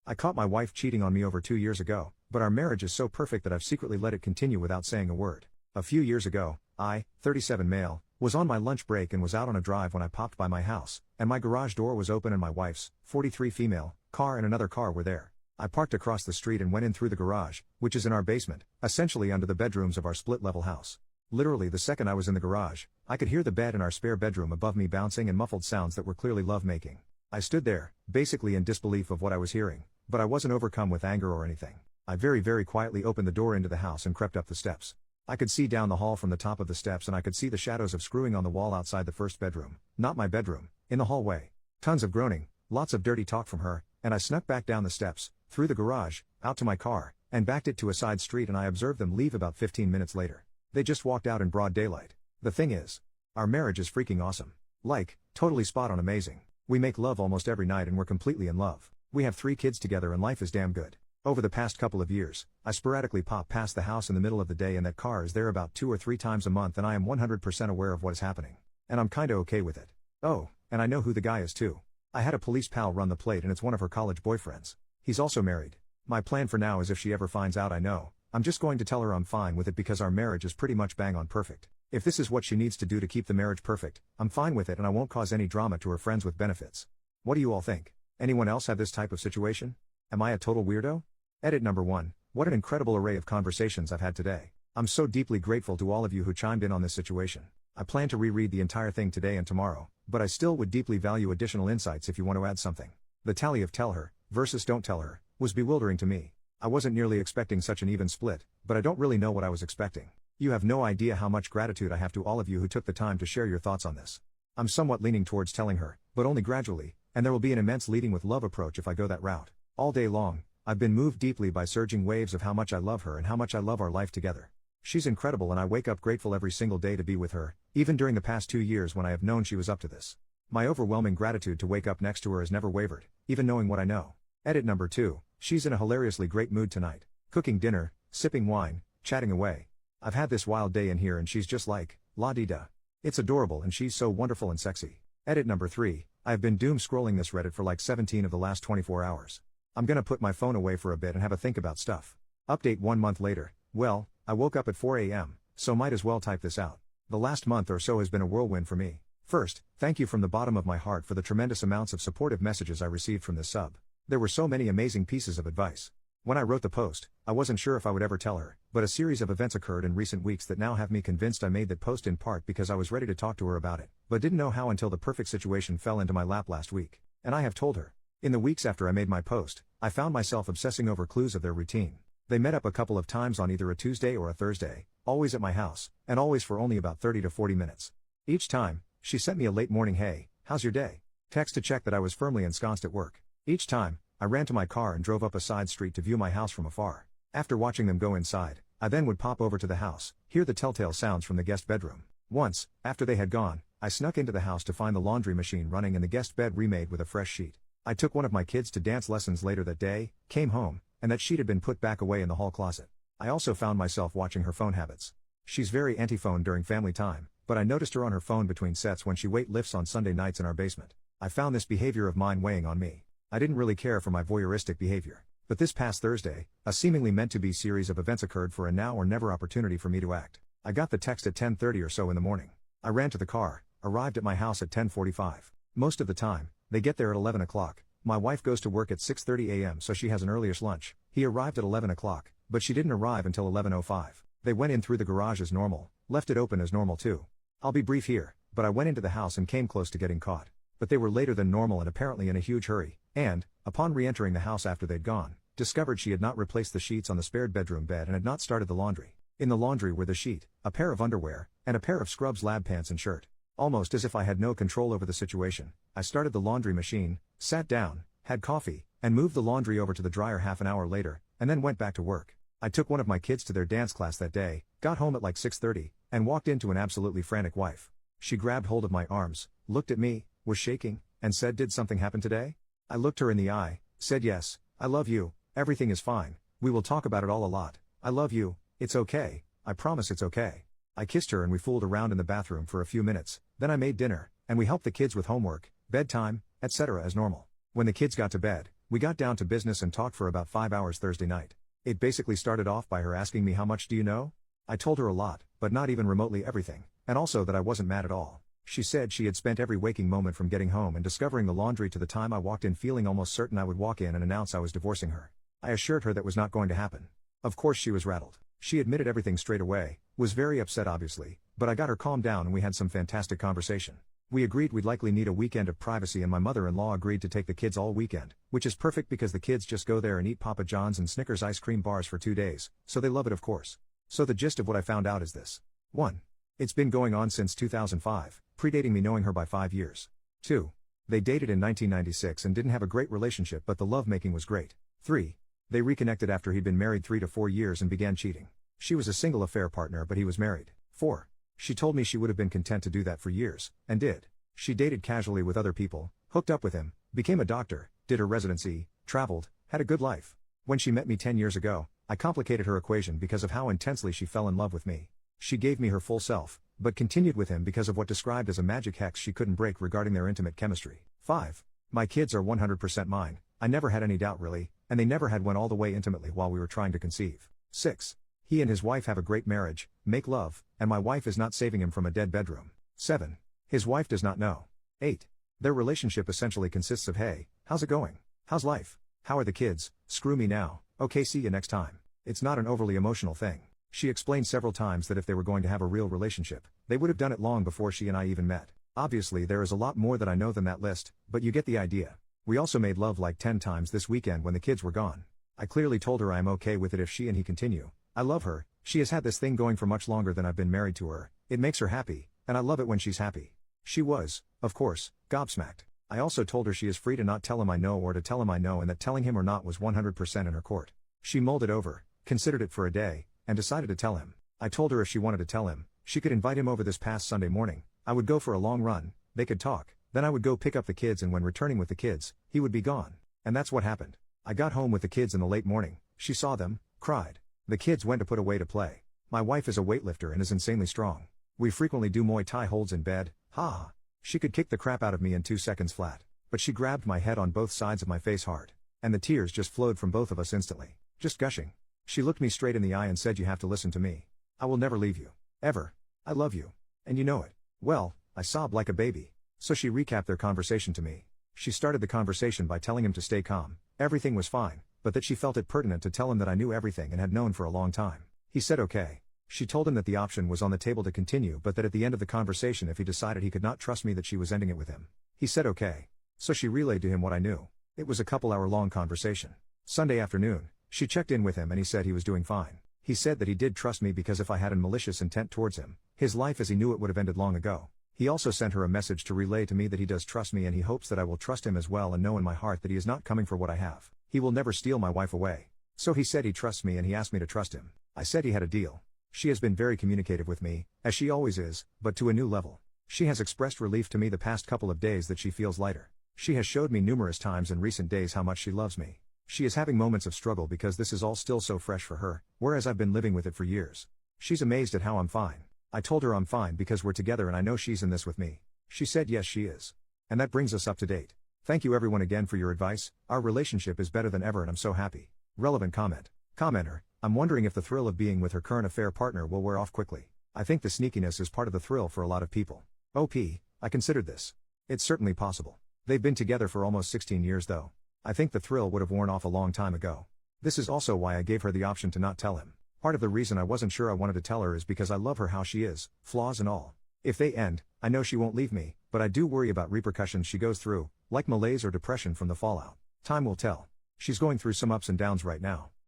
I caught my wife cheating on me over 2 years ago, but our marriage is so perfect that I've secretly let it continue without saying a word. A few years ago, I, 37 male, was on my lunch break and was out on a drive when I popped by my house, and my garage door was open and my wife's, 43 female, car and another car were there. I parked across the street and went in through the garage, which is in our basement, essentially under the bedrooms of our split-level house. Literally the second I was in the garage, I could hear the bed in our spare bedroom above me bouncing and muffled sounds that were clearly love-making. I stood there, basically in disbelief of what I was hearing, but I wasn't overcome with anger or anything. I very quietly opened the door into the house and crept up the steps. I could see down the hall from the top of the steps and I could see the shadows of screwing on the wall outside the first bedroom, not my bedroom, in the hallway. Tons of groaning, lots of dirty talk from her, and I snuck back down the steps, through the garage, out to my car, and backed it to a side street and I observed them leave about 15 minutes later. They just walked out in broad daylight. The thing is, our marriage is freaking awesome. Like, totally spot on amazing. We make love almost every night and we're completely in love. We have 3 kids together and life is damn good. Over the past couple of years, I sporadically pop past the house in the middle of the day and that car is there about 2 or 3 times a month and I am 100% aware of what is happening. And I'm kinda okay with it. Oh, and I know who the guy is too. I had a police pal run the plate and it's one of her college boyfriends. He's also married. My plan for now is if she ever finds out I'm just going to tell her I'm fine with it because our marriage is pretty much bang on perfect. If this is what she needs to do to keep the marriage perfect, I'm fine with it and I won't cause any drama to her friends with benefits. What do you all think? Anyone else have this type of situation? Am I a total weirdo? Edit number 1. What an incredible array of conversations I've had today. I'm so deeply grateful to all of you who chimed in on this situation. I plan to reread the entire thing today and tomorrow, but I still would deeply value additional insights if you want to add something. The tally of tell her, versus don't tell her, was bewildering to me. I wasn't nearly expecting such an even split, but I don't really know what I was expecting. You have no idea how much gratitude I have to all of you who took the time to share your thoughts on this. I'm somewhat leaning towards telling her, but only gradually, and there will be an immense leading with love approach if I go that route. All day long, I've been moved deeply by surging waves of how much I love her and how much I love our life together. She's incredible and I wake up grateful every single day to be with her, even during the past 2 years when I have known she was up to this. My overwhelming gratitude to wake up next to her has never wavered, even knowing what I know. Edit number 2. She's in a hilariously great mood tonight. Cooking dinner, sipping wine, chatting away. I've had this wild day in here and she's just like, la-di-da. It's adorable and she's so wonderful and sexy. Edit number 3. I have been doom scrolling this Reddit for like 17 of the last 24 hours. I'm gonna put my phone away for a bit and have a think about stuff. Update 1 month later. Well, I woke up at 4 a.m., so might as well type this out. The last month or so has been a whirlwind for me. First, thank you from the bottom of my heart for the tremendous amounts of supportive messages I received from this sub. There were so many amazing pieces of advice. When I wrote the post, I wasn't sure if I would ever tell her, but a series of events occurred in recent weeks that now have me convinced I made that post in part because I was ready to talk to her about it, but didn't know how until the perfect situation fell into my lap last week. And I have told her. In the weeks after I made my post, I found myself obsessing over clues of their routine. They met up a couple of times on either a Tuesday or a Thursday, always at my house, and always for only about 30 to 40 minutes. Each time, she sent me a late morning "Hey, how's your day?" text to check that I was firmly ensconced at work. Each time, I ran to my car and drove up a side street to view my house from afar. After watching them go inside, I then would pop over to the house, hear the telltale sounds from the guest bedroom. Once, after they had gone, I snuck into the house to find the laundry machine running and the guest bed remade with a fresh sheet. I took one of my kids to dance lessons later that day, came home, and that sheet had been put back away in the hall closet. I also found myself watching her phone habits. She's very anti-phone during family time, but I noticed her on her phone between sets when she weight lifts on Sunday nights in our basement. I found this behavior of mine weighing on me. I didn't really care for my voyeuristic behavior. But this past Thursday, a seemingly meant-to-be series of events occurred for a now-or-never opportunity for me to act. I got the text at 10:30 or so in the morning. I ran to the car, arrived at my house at 10:45. Most of the time, they get there at 11 o'clock. My wife goes to work at 6:30 a.m. so she has an earliest lunch. He arrived at 11 o'clock, but she didn't arrive until 11:05. They went in through the garage as normal, left it open as normal too. I'll be brief here, but I went into the house and came close to getting caught. But they were later than normal and apparently in a huge hurry, and, upon re-entering the house after they'd gone, discovered she had not replaced the sheets on the spared bedroom bed and had not started the laundry. In the laundry were the sheet, a pair of underwear, and a pair of scrubs lab pants and shirt. Almost as if I had no control over the situation, I started the laundry machine, sat down, had coffee, and moved the laundry over to the dryer half an hour later, and then went back to work. I took one of my kids to their dance class that day, got home at like 6:30, and walked into an absolutely frantic wife. She grabbed hold of my arms, looked at me, was shaking, and said, "Did something happen today?" I looked her in the eye, said, "Yes, I love you, everything is fine, we will talk about it all a lot, I love you, it's okay, I promise it's okay." I kissed her and we fooled around in the bathroom for a few minutes, then I made dinner, and we helped the kids with homework, bedtime, etc. as normal. When the kids got to bed, We got down to business and talked for about 5 hours Thursday night. It basically started off by her asking me how much do you know? I told her a lot, but not even remotely everything, and also that I wasn't mad at all. She said she had spent every waking moment from getting home and discovering the laundry to the time I walked in feeling almost certain I would walk in and announce I was divorcing her. I assured her that was not going to happen. Of course she was rattled. She admitted everything straight away, was very upset obviously, but I got her calmed down and we had some fantastic conversation. We agreed we'd likely need a weekend of privacy and my mother-in-law agreed to take the kids all weekend, which is perfect because the kids just go there and eat Papa John's and Snickers ice cream bars for 2 days, so they love it of course. So the gist of what I found out is this. 1. It's been going on since 2005, predating me knowing her by 5 years. 2. They dated in 1996 and didn't have a great relationship but the lovemaking was great. 3. They reconnected after he'd been married 3 to 4 years and began cheating. She was a single affair partner but he was married. 4. She told me she would have been content to do that for years, and did. She dated casually with other people, hooked up with him, became a doctor, did her residency, traveled, had a good life. When she met me 10 years ago, I complicated her equation because of how intensely she fell in love with me. She gave me her full self, but continued with him because of what described as a magic hex she couldn't break regarding their intimate chemistry. 5. My kids are 100% mine, I never had any doubt really, and they never had one all the way intimately while we were trying to conceive. 6. He and his wife have a great marriage, make love, and my wife is not saving him from a dead bedroom. 7. His wife does not know. 8. Their relationship essentially consists of hey, how's it going? How's life? How are the kids? Screw me now, okay see you next time. It's not an overly emotional thing. She explained several times that if they were going to have a real relationship, they would have done it long before she and I even met. Obviously there is a lot more that I know than that list, but you get the idea. We also made love like 10 times this weekend when the kids were gone. I clearly told her I am okay with it if she and he continue. I love her, she has had this thing going for much longer than I've been married to her, it makes her happy, and I love it when she's happy. She was, of course, gobsmacked. I also told her she is free to not tell him I know or to tell him I know and that telling him or not was 100% in her court. She mulled it over, considered it for a day, and decided to tell him. I told her if she wanted to tell him, she could invite him over this past Sunday morning, I would go for a long run, they could talk, then I would go pick up the kids and when returning with the kids, he would be gone. And that's what happened. I got home with the kids in the late morning, she saw them, cried. The kids went to put away to play. My wife is a weightlifter and is insanely strong. We frequently do Muay Thai holds in bed, ha. She could kick the crap out of me in 2 seconds flat. But she grabbed my head on both sides of my face hard. And the tears just flowed from both of us instantly. Just gushing. She looked me straight in the eye and said you have to listen to me. I will never leave you. Ever. I love you. And you know it. Well, I sobbed like a baby. So she recapped their conversation to me. She started the conversation by telling him to stay calm, everything was fine, but that she felt it pertinent to tell him that I knew everything and had known for a long time. He said okay. She told him that the option was on the table to continue but that at the end of the conversation if he decided he could not trust me that she was ending it with him. He said okay. So she relayed to him what I knew. It was a couple-hour-long conversation. Sunday afternoon, she checked in with him and he said he was doing fine. He said that he did trust me because if I had a malicious intent towards him, his life as he knew it would have ended long ago. He also sent her a message to relay to me that he does trust me and he hopes that I will trust him as well and know in my heart that he is not coming for what I have. He will never steal my wife away. So he said he trusts me and he asked me to trust him. I said he had a deal. She has been very communicative with me, as she always is, but to a new level. She has expressed relief to me the past couple of days that she feels lighter. She has showed me numerous times in recent days how much she loves me. She is having moments of struggle because this is all still so fresh for her, whereas I've been living with it for years. She's amazed at how I'm fine. I told her I'm fine because we're together and I know she's in this with me. She said yes she is. And that brings us up to date. Thank you everyone again for your advice, our relationship is better than ever and I'm so happy. Relevant comment. Commenter, I'm wondering if the thrill of being with her current affair partner will wear off quickly. I think the sneakiness is part of the thrill for a lot of people. OP, I considered this. It's certainly possible. They've been together for almost 16 years though. I think the thrill would have worn off a long time ago. This is also why I gave her the option to not tell him. Part of the reason I wasn't sure I wanted to tell her is because I love her how she is, flaws and all. If they end, I know she won't leave me, but I do worry about repercussions she goes through, like malaise or depression from the fallout. Time will tell. She's going through some ups and downs right now.